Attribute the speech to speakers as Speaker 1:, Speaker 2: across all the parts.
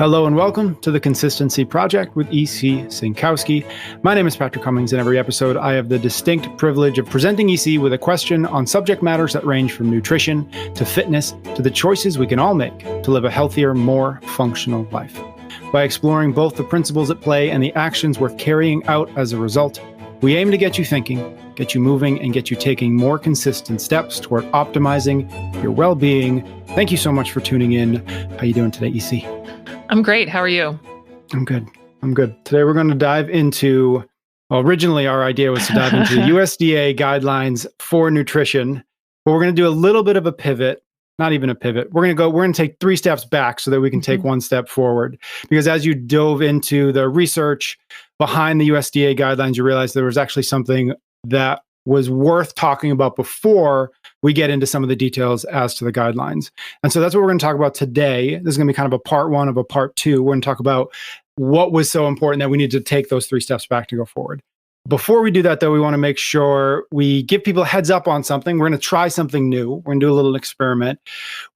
Speaker 1: Hello and welcome to the Consistency Project with EC Sinkowski. My name is Patrick Cummings. In every episode, I have the distinct privilege of presenting EC with a question on subject matters that range from nutrition to fitness to the choices we can all make to live a healthier, more functional life. By exploring both the principles at play and the actions worth carrying out as a result, we aim to get you thinking, get you moving, and get you taking more consistent steps toward optimizing your well-being. Thank you so much for tuning in. How you doing today, EC?
Speaker 2: I'm great. How are you?
Speaker 1: I'm good. Today we're going to dive into, originally our idea was to dive into the USDA guidelines for nutrition, but we're going to do a little bit of a pivot, not even a pivot. We're going to take 3 steps back so that we can take 1 step forward. Because as you dove into the research behind the USDA guidelines, you realized there was actually something that was worth talking about before we get into some of the details as to the guidelines. And so that's what we're going to talk about today. This is going to be kind of a part 1 of a part 2. We're going to talk about what was so important that we need to take those 3 steps back to go forward. Before we do that, though, we want to make sure we give people a heads up on something. We're going to try something new. We're going to do a little experiment.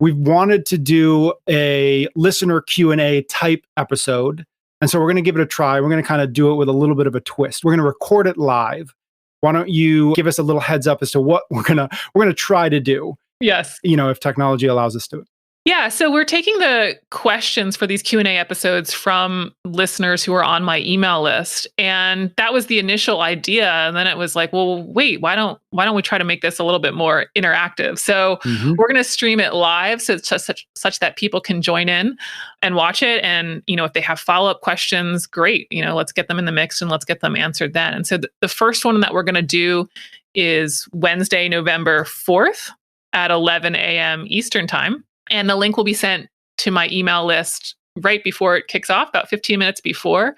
Speaker 1: We've wanted to do a listener Q&A type episode. And so we're going to give it a try. We're going to kind of do it with a little bit of a twist. We're going to record it live. Why don't you give us a little heads up as to what we're gonna try to do?
Speaker 2: Yes.
Speaker 1: If technology allows us to.
Speaker 2: Yeah. So we're taking the questions for these Q&A episodes from listeners who are on my email list. And that was the initial idea. And then it was like, well, wait, why don't we try to make this a little bit more interactive? So we're going to stream it live so it's just such that people can join in and watch it. And, if they have follow-up questions, great. Let's get them in the mix and let's get them answered then. And so the first one that we're going to do is Wednesday, November 4th at 11 a.m. Eastern time. And the link will be sent to my email list right before it kicks off, about 15 minutes before.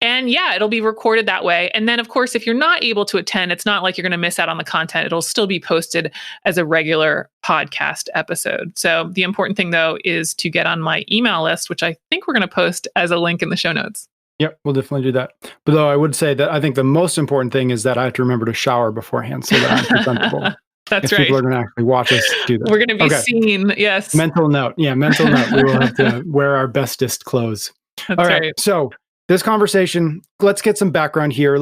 Speaker 2: And yeah, it'll be recorded that way. And then, of course, if you're not able to attend, it's not like you're going to miss out on the content. It'll still be posted as a regular podcast episode. So the important thing, though, is to get on my email list, which I think we're going to post as a link in the show notes.
Speaker 1: Yep, we'll definitely do that. But though I would say that I think the most important thing is that I have to remember to shower beforehand so that I'm presentable.
Speaker 2: That's
Speaker 1: if
Speaker 2: right.
Speaker 1: People are going to actually watch us do this.
Speaker 2: We're going to be seen. Yes.
Speaker 1: Mental note. Yeah, mental note. We will have to wear our bestest clothes.
Speaker 2: That's
Speaker 1: All right.
Speaker 2: right.
Speaker 1: So this conversation, let's get some background here.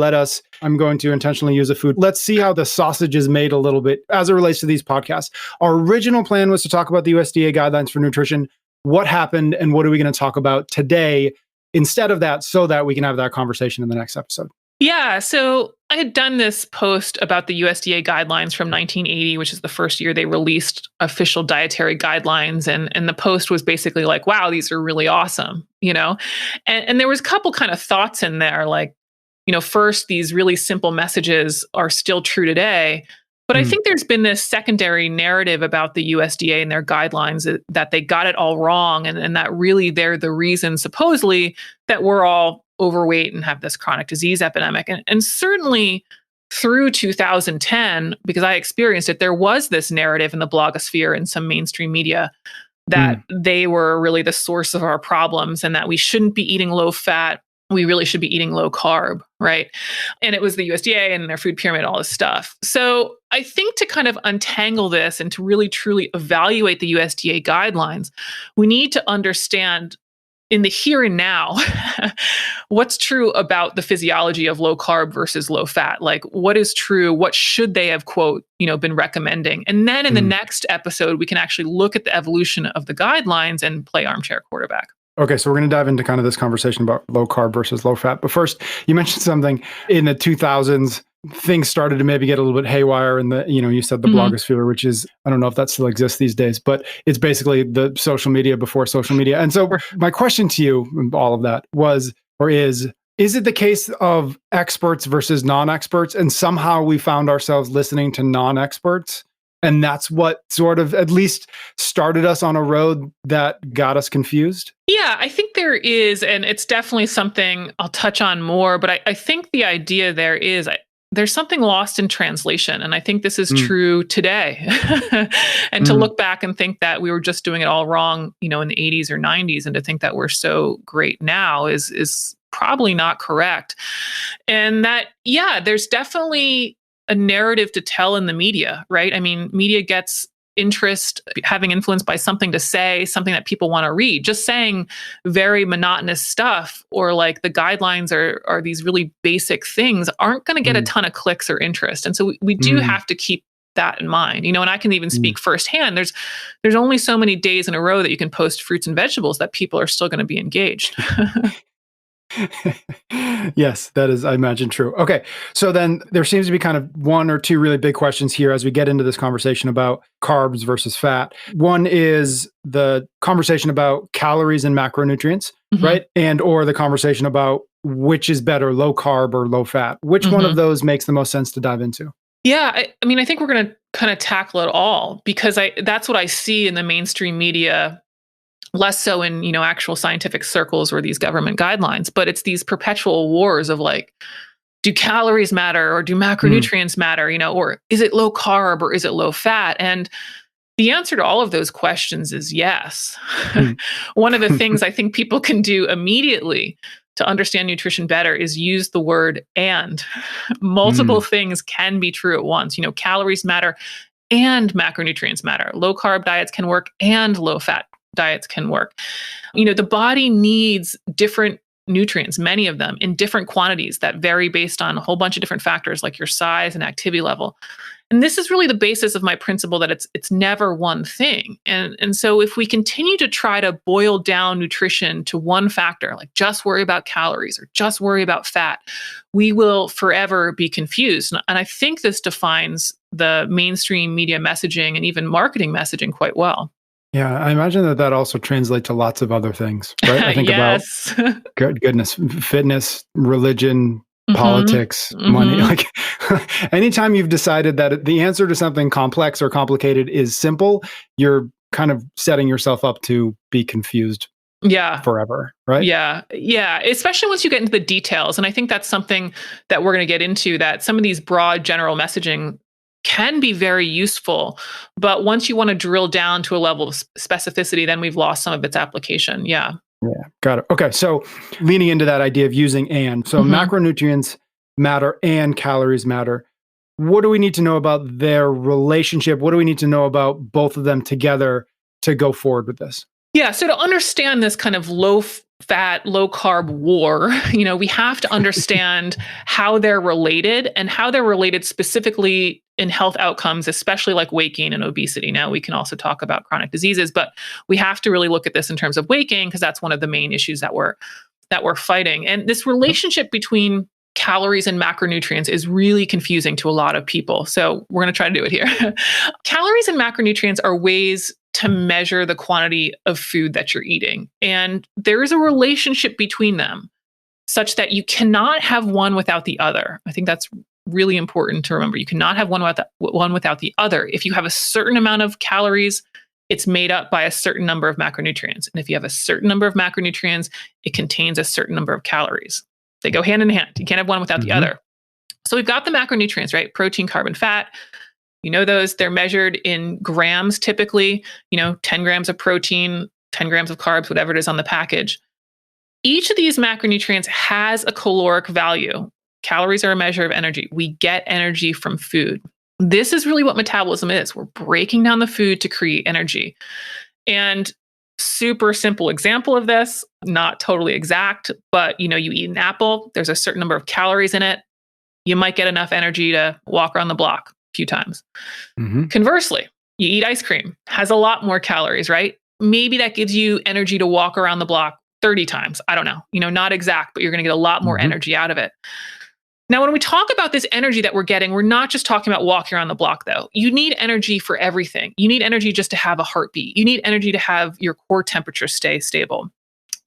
Speaker 1: I'm going to intentionally use a food. Let's see how the sausage is made a little bit as it relates to these podcasts. Our original plan was to talk about the USDA guidelines for nutrition. What happened and what are we going to talk about today instead of that so that we can have that conversation in the next episode?
Speaker 2: Yeah. So I had done this post about the USDA guidelines from 1980, which is the first year they released official dietary guidelines. And the post was basically like, wow, these are really awesome, And there was a couple kind of thoughts in there, like, first, these really simple messages are still true today. But I think there's been this secondary narrative about the USDA and their guidelines that they got it all wrong. And that really they're the reason, supposedly, that we're all overweight and have this chronic disease epidemic. And certainly through 2010, because I experienced it, there was this narrative in the blogosphere and some mainstream media that they were really the source of our problems and that we shouldn't be eating low fat. We really should be eating low carb, right? And it was the USDA and their food pyramid, all this stuff. So I think to kind of untangle this and to really truly evaluate the USDA guidelines, we need to understand in the here and now, what's true about the physiology of low carb versus low fat? Like what is true? What should they have, quote, been recommending? And then in the next episode, we can actually look at the evolution of the guidelines and play armchair quarterback.
Speaker 1: Okay, so we're going to dive into kind of this conversation about low carb versus low fat. But first, you mentioned something in the 2000s. Things started to maybe get a little bit haywire in the, you said the blogosphere, which is, I don't know if that still exists these days, but it's basically the social media before social media. And so my question to you, all of that was, or is it the case of experts versus non-experts? And somehow we found ourselves listening to non-experts. And that's what sort of at least started us on a road that got us confused?
Speaker 2: Yeah, I think there is. And it's definitely something I'll touch on more. But I think the idea there is there's something lost in translation. And I think this is true today. And to look back and think that we were just doing it all wrong, in the 80s or 90s, and to think that we're so great now is probably not correct. And that, yeah, there's definitely a narrative to tell in the media, right? I mean, media gets interest having influence by something to say, something that people want to read. Just saying very monotonous stuff or like the guidelines are these really basic things aren't going to get a ton of clicks or interest. And so we do have to keep that in mind, and I can even speak firsthand. There's only so many days in a row that you can post fruits and vegetables that people are still going to be engaged.
Speaker 1: Yes, that is, I imagine, true. Okay. So then there seems to be kind of one or two really big questions here as we get into this conversation about carbs versus fat. One is the conversation about calories and macronutrients, right? And or the conversation about which is better, low carb or low fat. Which one of those makes the most sense to dive into?
Speaker 2: Yeah, I mean, I think we're going to kind of tackle it all because that's what I see in the mainstream media, less so in, actual scientific circles or these government guidelines, but it's these perpetual wars of like, do calories matter or do macronutrients matter, or is it low carb or is it low fat? And the answer to all of those questions is yes. One of the things I think people can do immediately to understand nutrition better is use the word and. Multiple things can be true at once. Calories matter and macronutrients matter. Low carb diets can work and low fat diets can work. The body needs different nutrients, many of them in different quantities that vary based on a whole bunch of different factors like your size and activity level. And this is really the basis of my principle that it's never one thing. And so if we continue to try to boil down nutrition to one factor, like just worry about calories or just worry about fat, we will forever be confused. And I think this defines the mainstream media messaging and even marketing messaging quite well.
Speaker 1: Yeah, I imagine that also translates to lots of other things, right? I think about goodness, fitness, religion, politics, money. Like anytime you've decided that the answer to something complex or complicated is simple, you're kind of setting yourself up to be confused forever, right?
Speaker 2: Yeah. Especially once you get into the details. And I think that's something that we're going to get into, that some of these broad general messaging can be very useful. But once you want to drill down to a level of specificity, then we've lost some of its application. Yeah,
Speaker 1: got it. Okay, so leaning into that idea of using and. So macronutrients matter and calories matter. What do we need to know about their relationship? What do we need to know about both of them together to go forward with this?
Speaker 2: Yeah, so to understand this kind of low fat, low carb war, we have to understand how they're related and how they're related specifically in health outcomes, especially like weight gain and obesity. Now we can also talk about chronic diseases, but we have to really look at this in terms of weight gain because that's one of the main issues that we're fighting. And this relationship between calories and macronutrients is really confusing to a lot of people. So we're going to try to do it here. Calories and macronutrients are ways to measure the quantity of food that you're eating. And there is a relationship between them such that you cannot have one without the other. I think that's really important to remember. You cannot have one without the other. If you have a certain amount of calories, it's made up by a certain number of macronutrients. And if you have a certain number of macronutrients, it contains a certain number of calories. They go hand in hand. You can't have one without the other. So we've got the macronutrients, right? Protein, carb, and fat. Those, they're measured in grams typically, 10 grams of protein, 10 grams of carbs, whatever it is on the package. Each of these macronutrients has a caloric value. Calories are a measure of energy. We get energy from food. This is really what metabolism is. We're breaking down the food to create energy. And super simple example of this, not totally exact, but you eat an apple, there's a certain number of calories in it. You might get enough energy to walk around the block a few times. Conversely, you eat ice cream, has a lot more calories, right? Maybe that gives you energy to walk around the block 30 times. I don't know, not exact, but you're going to get a lot more energy out of it. Now, when we talk about this energy that we're getting, we're not just talking about walking around the block, though. You need energy for everything. You need energy just to have a heartbeat. You need energy to have your core temperature stay stable.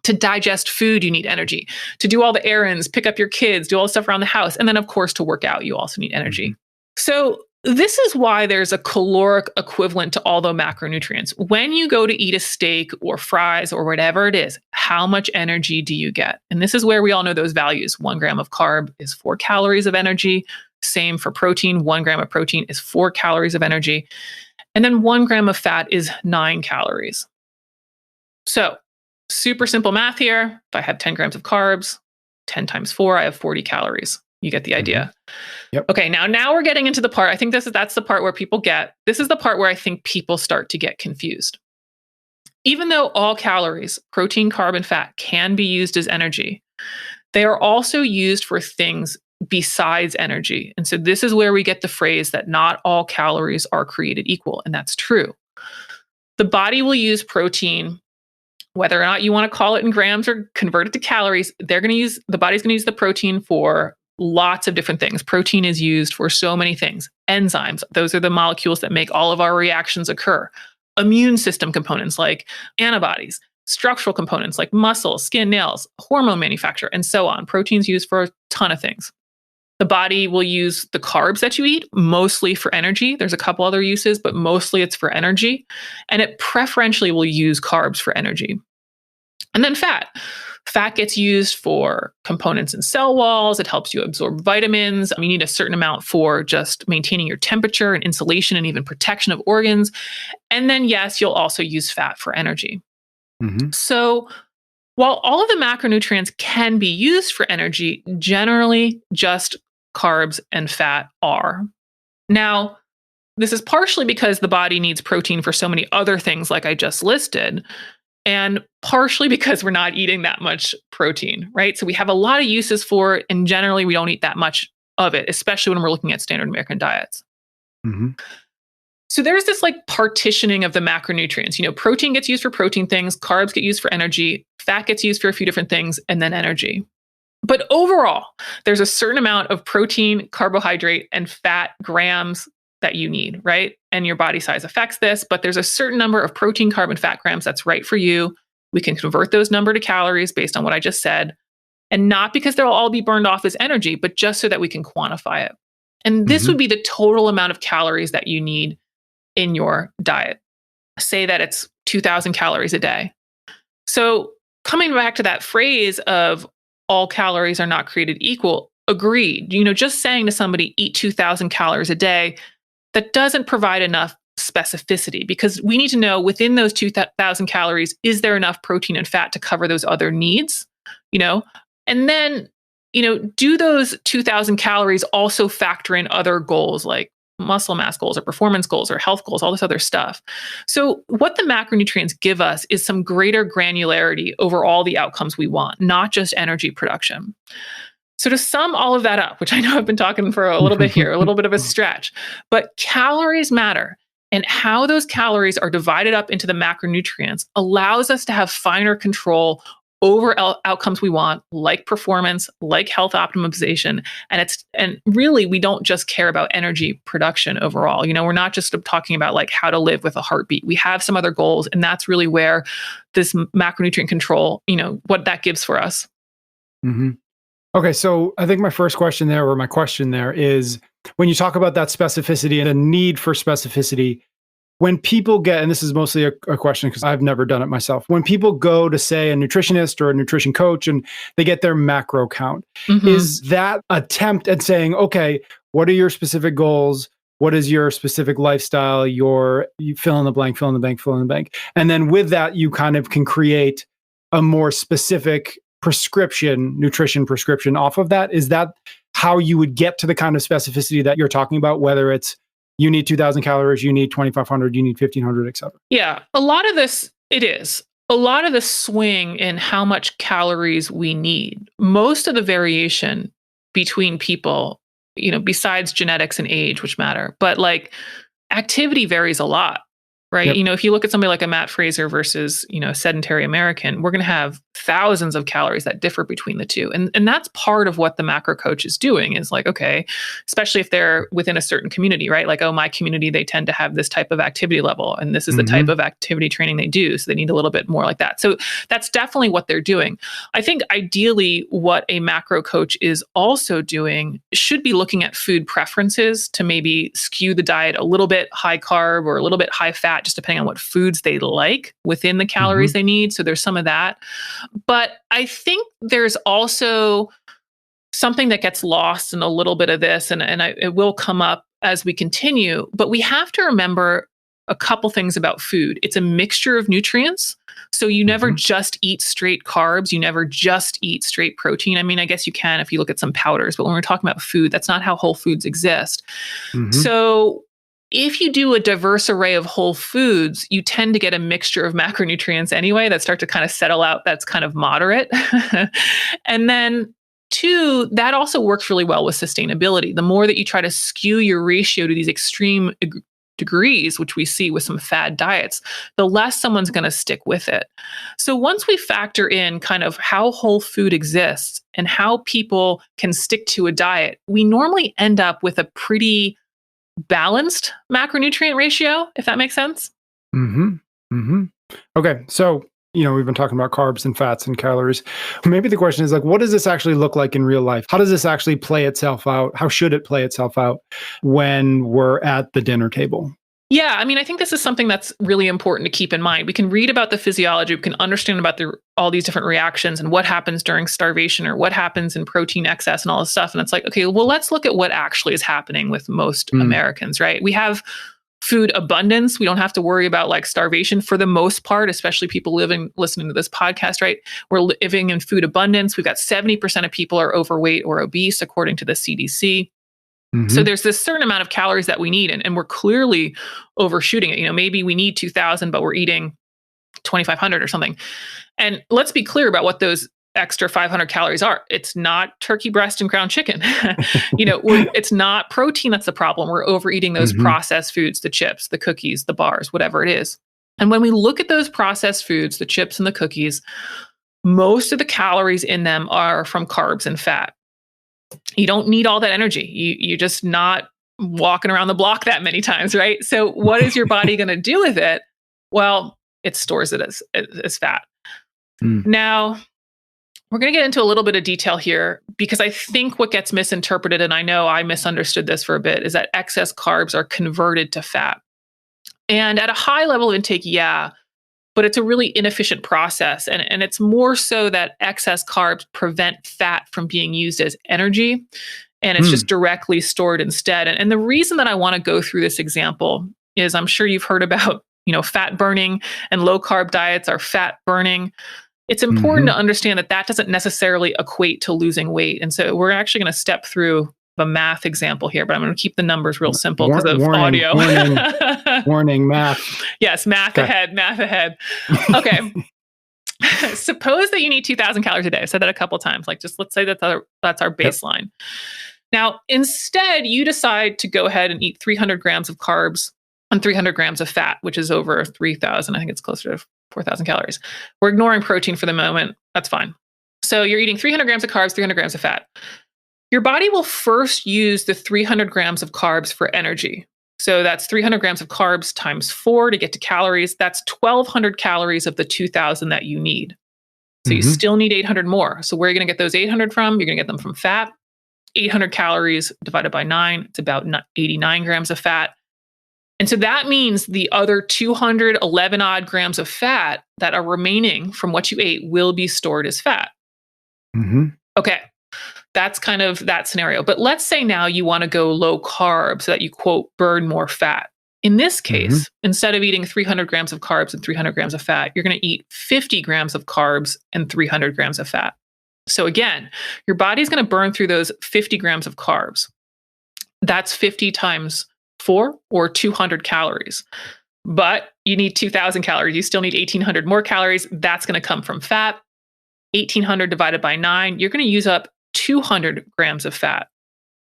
Speaker 2: To digest food, you need energy. To do all the errands, pick up your kids, do all the stuff around the house. And then, of course, to work out, you also need energy. So this is why there's a caloric equivalent to all the macronutrients. When you go to eat a steak or fries or whatever it is, how much energy do you get? And this is where we all know those values. 1 gram of carb is 4 calories of energy. Same for protein. 1 gram of protein is 4 calories of energy. And then 1 gram of fat is 9 calories. So super simple math here. If I have 10 grams of carbs, 10 times 4, I have 40 calories. You get the idea.
Speaker 1: Yep.
Speaker 2: Okay, now we're getting into the part. I think that's the part where this is the part where I think people start to get confused. Even though all calories, protein, carb, and fat can be used as energy, they are also used for things besides energy. And so this is where we get the phrase that not all calories are created equal. And that's true. The body will use protein, whether or not you want to call it in grams or convert it to calories, the body's going to use the protein for lots of different things. Protein is used for so many things. Enzymes, those are the molecules that make all of our reactions occur. Immune system components like antibodies, structural components like muscle, skin, nails, hormone manufacture, and so on. Protein's used for a ton of things. The body will use the carbs that you eat mostly for energy. There's a couple other uses, but mostly it's for energy. And it preferentially will use carbs for energy. And then fat. Fat gets used for components in cell walls. It helps you absorb vitamins. You need a certain amount for just maintaining your temperature and insulation and even protection of organs. And then, yes, you'll also use fat for energy. So while all of the macronutrients can be used for energy, generally just carbs and fat are. Now, this is partially because the body needs protein for so many other things like I just listed, and partially because we're not eating that much protein, right? So we have a lot of uses for it, and generally we don't eat that much of it, especially when we're looking at standard American diets. So there's this like partitioning of the macronutrients. Protein gets used for protein things, carbs get used for energy, fat gets used for a few different things, and then energy. But overall, there's a certain amount of protein, carbohydrate, and fat grams that you need, right? And your body size affects this, but there's a certain number of protein, carb, and fat grams that's right for you. We can convert those number to calories based on what I just said. And not because they'll all be burned off as energy, but just so that we can quantify it. And this would be the total amount of calories that you need in your diet. Say that it's 2,000 calories a day. So coming back to that phrase of all calories are not created equal, agreed. Just saying to somebody, eat 2,000 calories a day, that doesn't provide enough specificity, because we need to know within those 2,000 calories, is there enough protein and fat to cover those other needs? And then, do those 2,000 calories also factor in other goals like muscle mass goals or performance goals or health goals, all this other stuff. So what the macronutrients give us is some greater granularity over all the outcomes we want, not just energy production. So to sum all of that up, which I know I've been talking for a little bit here, a little bit of a stretch, but calories matter. And how those calories are divided up into the macronutrients allows us to have finer control over outcomes we want, like performance, like health optimization. And really, we don't just care about energy production overall. We're not just talking about like how to live with a heartbeat. We have some other goals, and that's really where this macronutrient control, what that gives for us.
Speaker 1: Okay, so I think my question there is, when you talk about that specificity and a need for specificity, when people get, and this is mostly a question because I've never done it myself, when people go to, say, a nutritionist or a nutrition coach and they get their macro count, is that attempt at saying, okay, what are your specific goals? What is your specific lifestyle? You fill in the blank, fill in the blank, fill in the blank. And then with that, you kind of can create a more specific nutrition prescription off of that. Is that how you would get to the kind of specificity that you're talking about, whether it's you need 2,000 calories, you need 2,500, you need 1,500, et cetera? Yeah,
Speaker 2: a lot of this, it is. A lot of the swing in how much calories we need, most of the variation between people, besides genetics and age, which matter, but like activity varies a lot. Right.
Speaker 1: Yep.
Speaker 2: If you look at somebody like a Matt Fraser versus, a sedentary American, we're going to have thousands of calories that differ between the two. And that's part of what the macro coach is doing, is like, okay, especially if they're within a certain community, right? Like, oh, my community, they tend to have this type of activity level, and this is the type of activity training they do. So they need a little bit more like that. So that's definitely what they're doing. I think ideally what a macro coach is also doing should be looking at food preferences to maybe skew the diet a little bit high carb or a little bit high fat, just depending on what foods they like within the calories they need. So there's some of that. But I think there's also something that gets lost in a little bit of this, and it will come up as we continue. But we have to remember a couple things about food. It's a mixture of nutrients. So you never just eat straight carbs. You never just eat straight protein. I mean, I guess you can if you look at some powders, but when we're talking about food, that's not how whole foods exist. So if you do a diverse array of whole foods, you tend to get a mixture of macronutrients anyway that start to kind of settle out. That's kind of moderate. And then two, that also works really well with sustainability. The more that you try to skew your ratio to these extreme degrees, which we see with some fad diets, the less someone's going to stick with it. So once we factor in kind of how whole food exists and how people can stick to a diet, we normally end up with a pretty balanced macronutrient ratio, if that makes sense.
Speaker 1: Okay. So, we've been talking about carbs and fats and calories. Maybe the question is like, what does this actually look like in real life? How does this actually play itself out? How should it play itself out when we're at the dinner table?
Speaker 2: Yeah, I mean, I think this is something that's really important to keep in mind. We can read about the physiology, we can understand about all these different reactions and what happens during starvation or what happens in protein excess and all this stuff. And it's like, okay, well, let's look at what actually is happening with most Americans, right? We have food abundance. We don't have to worry about like starvation for the most part, especially people listening to this podcast, right? We're living in food abundance. We've got 70% of people are overweight or obese, according to the CDC. So there's this certain amount of calories that we need, and we're clearly overshooting it. Maybe we need 2,000, but we're eating 2,500 or something. And let's be clear about what those extra 500 calories are. It's not turkey breast and ground chicken. It's not protein that's the problem. We're overeating those processed foods, the chips, the cookies, the bars, whatever it is. And when we look at those processed foods, the chips and the cookies, most of the calories in them are from carbs and fat. You don't need all that energy. You're just not walking around the block that many times, right? So what is your body going to do with it? Well, it stores it as fat. Now, we're going to get into a little bit of detail here because I think what gets misinterpreted, and I know I misunderstood this for a bit, is that excess carbs are converted to fat. And at a high level of intake, yeah, but it's a really inefficient process. And it's more so that excess carbs prevent fat from being used as energy, and it's just directly stored instead. And the reason that I want to go through this example is I'm sure you've heard about, fat burning, and low carb diets are fat burning. It's important to understand that doesn't necessarily equate to losing weight. And so we're actually going to step through the math example here, but I'm going to keep the numbers real simple because of audio.
Speaker 1: Warning, math.
Speaker 2: Yes, math ahead. Okay. Suppose that you need 2,000 calories a day. I've said that a couple of times. Like, just let's say that's our baseline. Yep. Now, instead, you decide to go ahead and eat 300 grams of carbs and 300 grams of fat, which is over 3,000. I think it's closer to 4,000 calories. We're ignoring protein for the moment. That's fine. So you're eating 300 grams of carbs, 300 grams of fat. Your body will first use the 300 grams of carbs for energy. So that's 300 grams of carbs times 4 to get to calories. That's 1,200 calories of the 2,000 that you need. So you still need 800 more. So where are you going to get those 800 from? You're going to get them from fat. 800 calories divided by 9, it's about 89 grams of fat. And so that means the other 211 odd grams of fat that are remaining from what you ate will be stored as fat. Okay. That's kind of that scenario. But let's say now you want to go low carb so that you, quote, burn more fat. In this case, instead of eating 300 grams of carbs and 300 grams of fat, you're going to eat 50 grams of carbs and 300 grams of fat. So again, your body's going to burn through those 50 grams of carbs. That's 50 times 4 or 200 calories. But you need 2,000 calories. You still need 1,800 more calories. That's going to come from fat. 1,800 divided by 9, you're going to use up 200 grams of fat,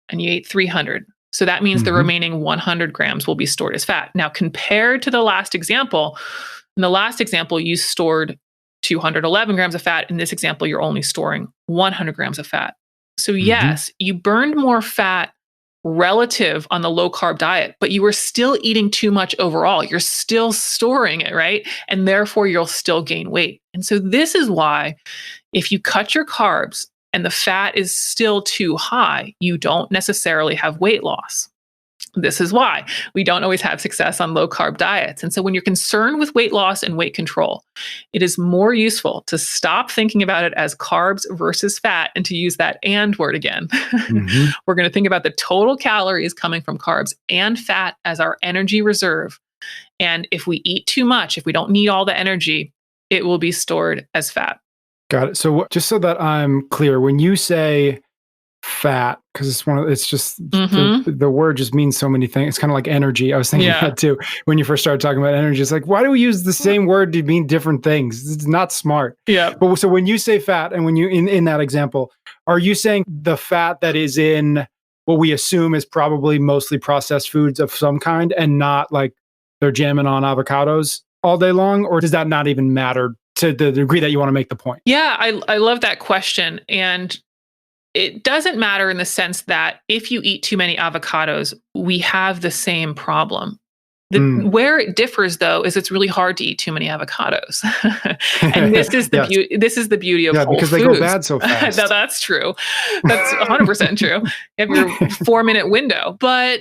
Speaker 2: and you ate 300. So that means the remaining 100 grams will be stored as fat. Now, compared to the last example, in the last example, you stored 211 grams of fat. In this example, you're only storing 100 grams of fat. So yes, you burned more fat relative on the low carb diet, but you were still eating too much overall. You're still storing it, right? And therefore, you'll still gain weight. And so this is why if you cut your carbs and the fat is still too high, you don't necessarily have weight loss. This is why we don't always have success on low carb diets. And so when you're concerned with weight loss and weight control, it is more useful to stop thinking about it as carbs versus fat and to use that and word again. We're going to think about the total calories coming from carbs and fat as our energy reserve. And if we eat too much, if we don't need all the energy, it will be stored as fat.
Speaker 1: Got it. So just so that I'm clear, when you say fat, because it's just the word just means so many things. It's kind of like energy. I was thinking that too when you first started talking about energy. It's like, why do we use the same word to mean different things? It's not smart.
Speaker 2: Yeah.
Speaker 1: But so when you say fat, and when you in that example, are you saying the fat that is in what we assume is probably mostly processed foods of some kind, and not like they're jamming on avocados all day long? Or does that not even matter to the degree that you want to make the point?
Speaker 2: Yeah, I love that question. And it doesn't matter in the sense that if you eat too many avocados, we have the same problem. Where it differs, though, is it's really hard to eat too many avocados. And this is the this is the beauty of whole
Speaker 1: because
Speaker 2: foods.
Speaker 1: They go bad so fast.
Speaker 2: No, that's true. That's 100% true. You have your 4-minute window. But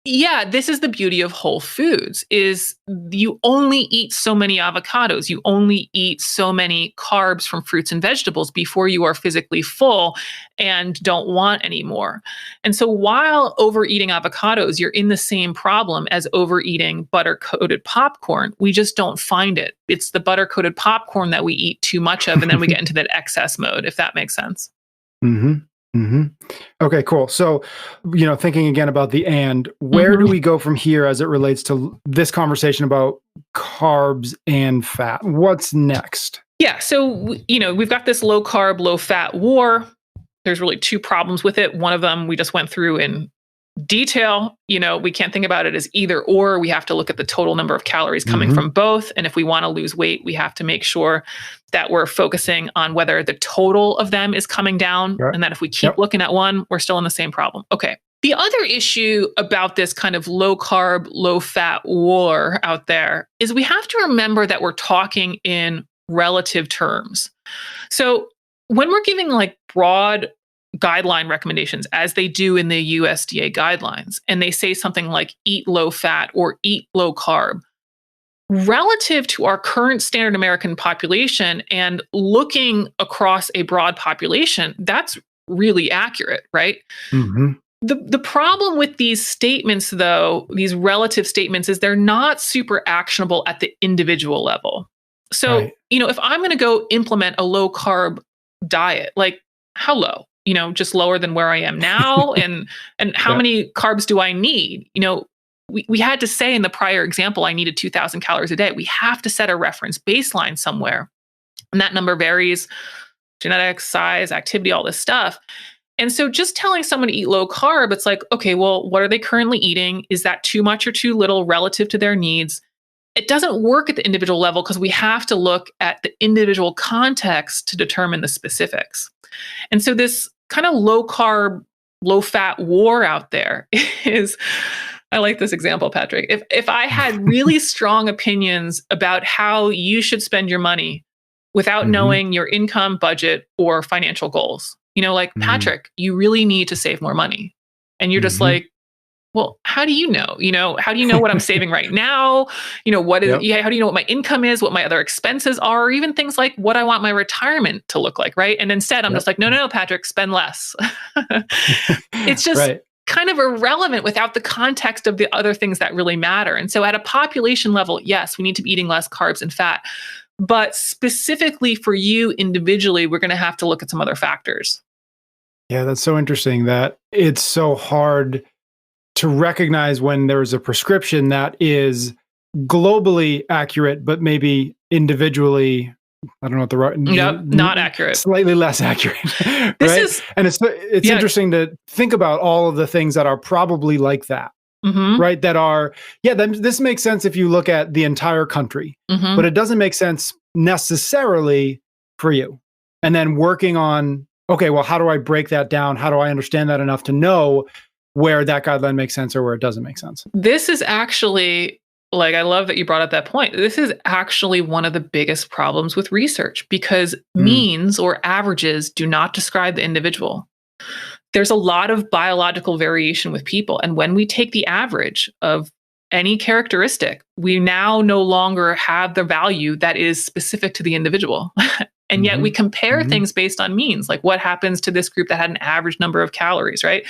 Speaker 2: yeah, this is the beauty of whole foods is you only eat so many avocados. You only eat so many carbs from fruits and vegetables before you are physically full and don't want any more. And so while overeating avocados, you're in the same problem as overeating butter-coated popcorn. We just don't find it. It's the butter-coated popcorn that we eat too much of, and then we get into that excess mode, if that makes sense.
Speaker 1: Okay, cool. So, thinking again about where do we go from here as it relates to this conversation about carbs and fat? What's next?
Speaker 2: Yeah. So, we've got this low carb, low fat war. There's really two problems with it. One of them we just went through in detail. We can't think about it as either or. We have to look at the total number of calories coming from both. And if we want to lose weight, we have to make sure that we're focusing on whether the total of them is coming down, and that if we keep looking at one, we're still in the same problem. Okay. The other issue about this kind of low carb, low fat war out there is we have to remember that we're talking in relative terms. So when we're giving like broad guideline recommendations, as they do in the USDA guidelines, and they say something like eat low fat or eat low carb, relative to our current standard American population and looking across a broad population, that's really accurate, right? The problem with these statements, though, these relative statements, is they're not super actionable at the individual level. So, if I'm going to go implement a low carb diet, like how low? Just lower than where I am now, and how many carbs do I need? We had to say in the prior example, I needed 2,000 calories a day. We have to set a reference baseline somewhere. And that number varies, genetics, size, activity, all this stuff. And so just telling someone to eat low carb, it's like, okay, well, what are they currently eating? Is that too much or too little relative to their needs? It doesn't work at the individual level because we have to look at the individual context to determine the specifics. And so this kind of low carb, low fat war out there is, I like this example, Patrick. If I had really strong opinions about how you should spend your money without knowing your income, budget, or financial goals, Patrick, you really need to save more money. And you're just like, well, how do you know? How do you know what I'm saving right now? What is, how do you know what my income is, what my other expenses are, or even things like what I want my retirement to look like, right? And instead, I'm just like, no, Patrick, spend less. It's just kind of irrelevant without the context of the other things that really matter. And so at a population level, yes, we need to be eating less carbs and fat. But specifically for you individually, we're going to have to look at some other factors.
Speaker 1: Yeah, that's so interesting that it's so hard to recognize when there's a prescription that is globally accurate, but maybe individually, I don't know what the right,
Speaker 2: not accurate,
Speaker 1: slightly less accurate. And it's interesting to think about all of the things that are probably like that, right? That are, this makes sense if you look at the entire country, but it doesn't make sense necessarily for you. And then working on, okay, well, how do I break that down? How do I understand that enough to know where that guideline makes sense or where it doesn't make sense?
Speaker 2: This is actually, I love that you brought up that point. This is actually one of the biggest problems with research because means or averages do not describe the individual. There's a lot of biological variation with people. And when we take the average of any characteristic, we now no longer have the value that is specific to the individual. And yet we compare things based on means, like what happens to this group that had an average number of calories, right?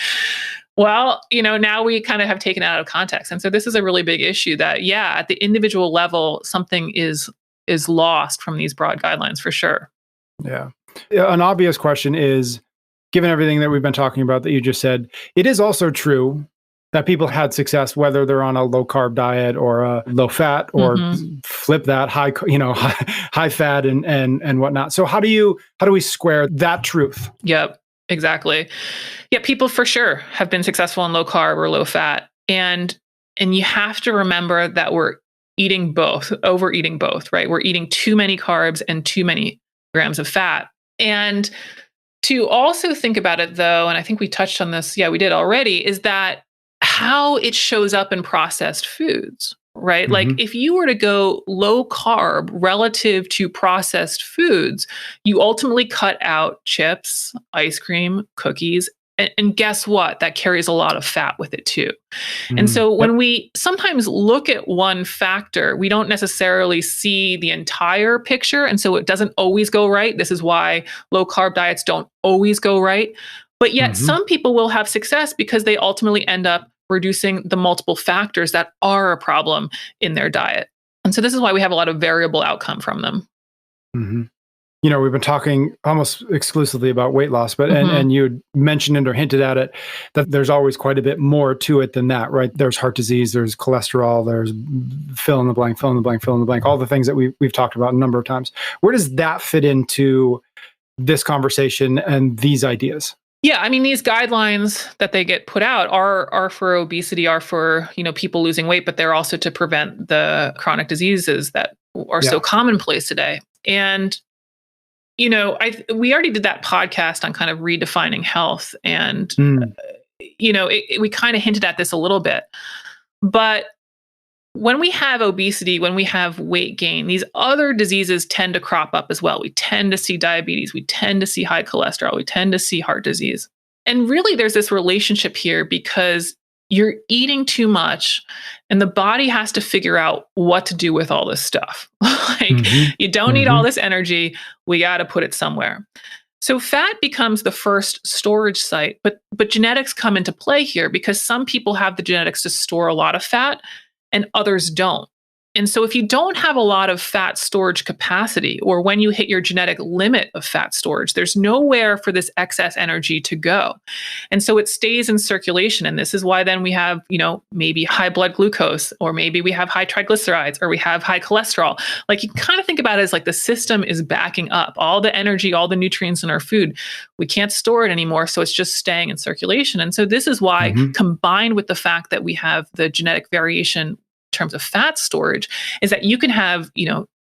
Speaker 2: Well, now we kind of have taken it out of context. And so this is a really big issue that, yeah, at the individual level, something is lost from these broad guidelines for sure.
Speaker 1: Yeah. An obvious question is, given everything that we've been talking about that you just said, it is also true that people had success, whether they're on a low carb diet or a low fat, or flip that high fat and whatnot. So how do we square that truth?
Speaker 2: Yep, exactly. Yeah, people for sure have been successful in low carb or low fat. And you have to remember that we're eating both, overeating both, right? We're eating too many carbs and too many grams of fat. And to also think about it though, and I think we touched on this, yeah, we did already, is that how it shows up in processed foods, right? Like if you were to go low carb relative to processed foods, you ultimately cut out chips, ice cream, cookies. And guess what? That carries a lot of fat with it too. And so when we sometimes look at one factor, we don't necessarily see the entire picture. And so it doesn't always go right. This is why low carb diets don't always go right. But yet some people will have success because they ultimately end up reducing the multiple factors that are a problem in their diet. And so this is why we have a lot of variable outcome from them.
Speaker 1: We've been talking almost exclusively about weight loss, but and you mentioned it or hinted at it that there's always quite a bit more to it than that, right? There's heart disease, there's cholesterol, there's fill in the blank, all the things that we've talked about a number of times. Where does that fit into this conversation and these ideas?
Speaker 2: Yeah, I mean, these guidelines that they get put out are for obesity, are for, people losing weight, but they're also to prevent the chronic diseases that are so commonplace today. And we already did that podcast on kind of redefining health, and we kind of hinted at this a little bit. But when we have obesity, when we have weight gain, these other diseases tend to crop up as well. We tend to see diabetes, we tend to see high cholesterol, we tend to see heart disease. And really there's this relationship here because you're eating too much and the body has to figure out what to do with all this stuff. You don't need all this energy. We got to put it somewhere. So fat becomes the first storage site, but genetics come into play here because some people have the genetics to store a lot of fat and others don't. And so if you don't have a lot of fat storage capacity, or when you hit your genetic limit of fat storage, there's nowhere for this excess energy to go. And so it stays in circulation. And this is why then we have, maybe high blood glucose, or maybe we have high triglycerides, or we have high cholesterol. Like you kind of think about it as like the system is backing up all the energy, all the nutrients in our food. We can't store it anymore. So it's just staying in circulation. And so this is why, combined with the fact that we have the genetic variation terms of fat storage, is that you can have,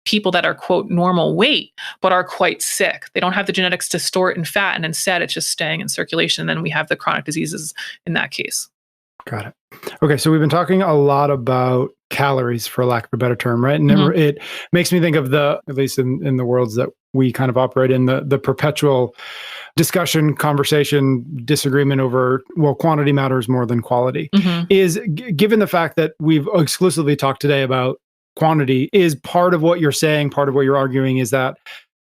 Speaker 2: people that are quote normal weight, but are quite sick. They don't have the genetics to store it in fat. And instead it's just staying in circulation. And then we have the chronic diseases in that case.
Speaker 1: Got it. Okay. So we've been talking a lot about calories, for lack of a better term, right? And it makes me think of at least in the worlds that we kind of operate in, the perpetual discussion, conversation, disagreement over, quantity matters more than quality. Is given the fact that we've exclusively talked today about quantity, is part of what you're saying, part of what you're arguing, is that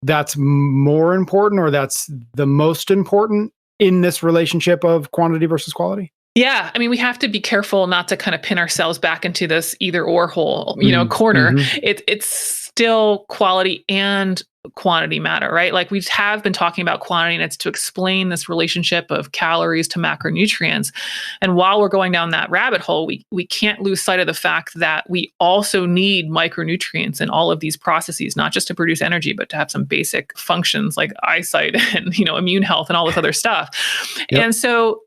Speaker 1: that's more important, or that's the most important in this relationship of quantity versus quality?
Speaker 2: Yeah. I mean, we have to be careful not to kind of pin ourselves back into this either or hole, corner. It's still quality and quantity matter, right? Like we have been talking about quantity, and it's to explain this relationship of calories to macronutrients. And while we're going down that rabbit hole, we can't lose sight of the fact that we also need micronutrients in all of these processes, not just to produce energy, but to have some basic functions like eyesight and, immune health and all this other stuff. And so,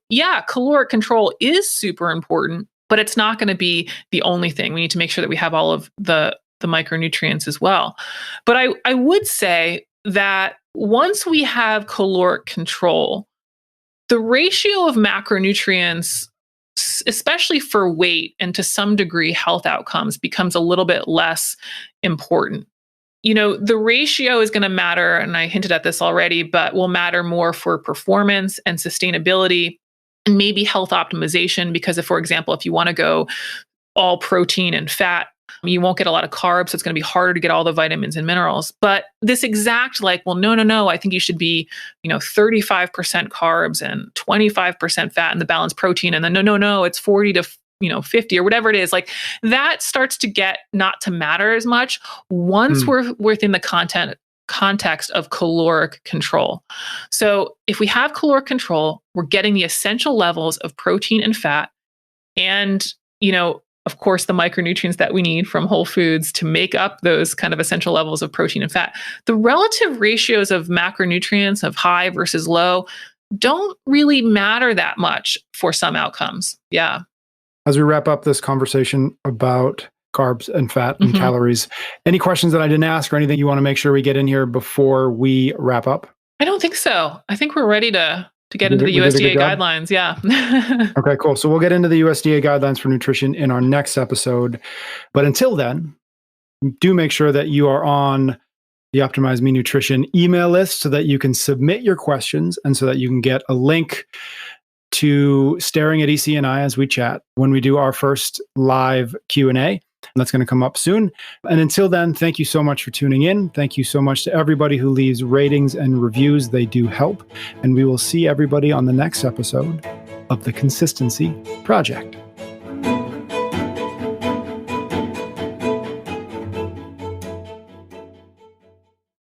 Speaker 2: caloric control is super important, but it's not going to be the only thing. We need to make sure that we have all of the micronutrients as well. But I would say that once we have caloric control, the ratio of macronutrients, especially for weight and to some degree health outcomes, becomes a little bit less important. The ratio is going to matter, and I hinted at this already, but will matter more for performance and sustainability and maybe health optimization. Because if, for example, if you want to go all protein and fat, You won't get a lot of carbs, so it's going to be harder to get all the vitamins and minerals. But this exact no, I think you should be, 35% carbs and 25% fat in the balanced protein. And then no, it's 40 to 50 or whatever it is. Like that starts to get not to matter as much once we're within the context of caloric control. So if we have caloric control, we're getting the essential levels of protein and fat and, of course, the micronutrients that we need from whole foods to make up those kind of essential levels of protein and fat. The relative ratios of macronutrients of high versus low don't really matter that much for some outcomes. Yeah.
Speaker 1: As we wrap up this conversation about carbs and fat and calories, any questions that I didn't ask or anything you want to make sure we get in here before we wrap up?
Speaker 2: I don't think so. I think we're ready to get into the USDA guidelines. Yeah.
Speaker 1: Okay, cool. So we'll get into the USDA guidelines for nutrition in our next episode. But until then, do make sure that you are on the Optimize Me Nutrition email list so that you can submit your questions and so that you can get a link to Staring at EC and I as we chat when we do our first live Q&A. That's going to come up soon. And until then, thank you so much for tuning in. Thank you so much to everybody who leaves ratings and reviews. They do help. And we will see everybody on the next episode of The Consistency Project.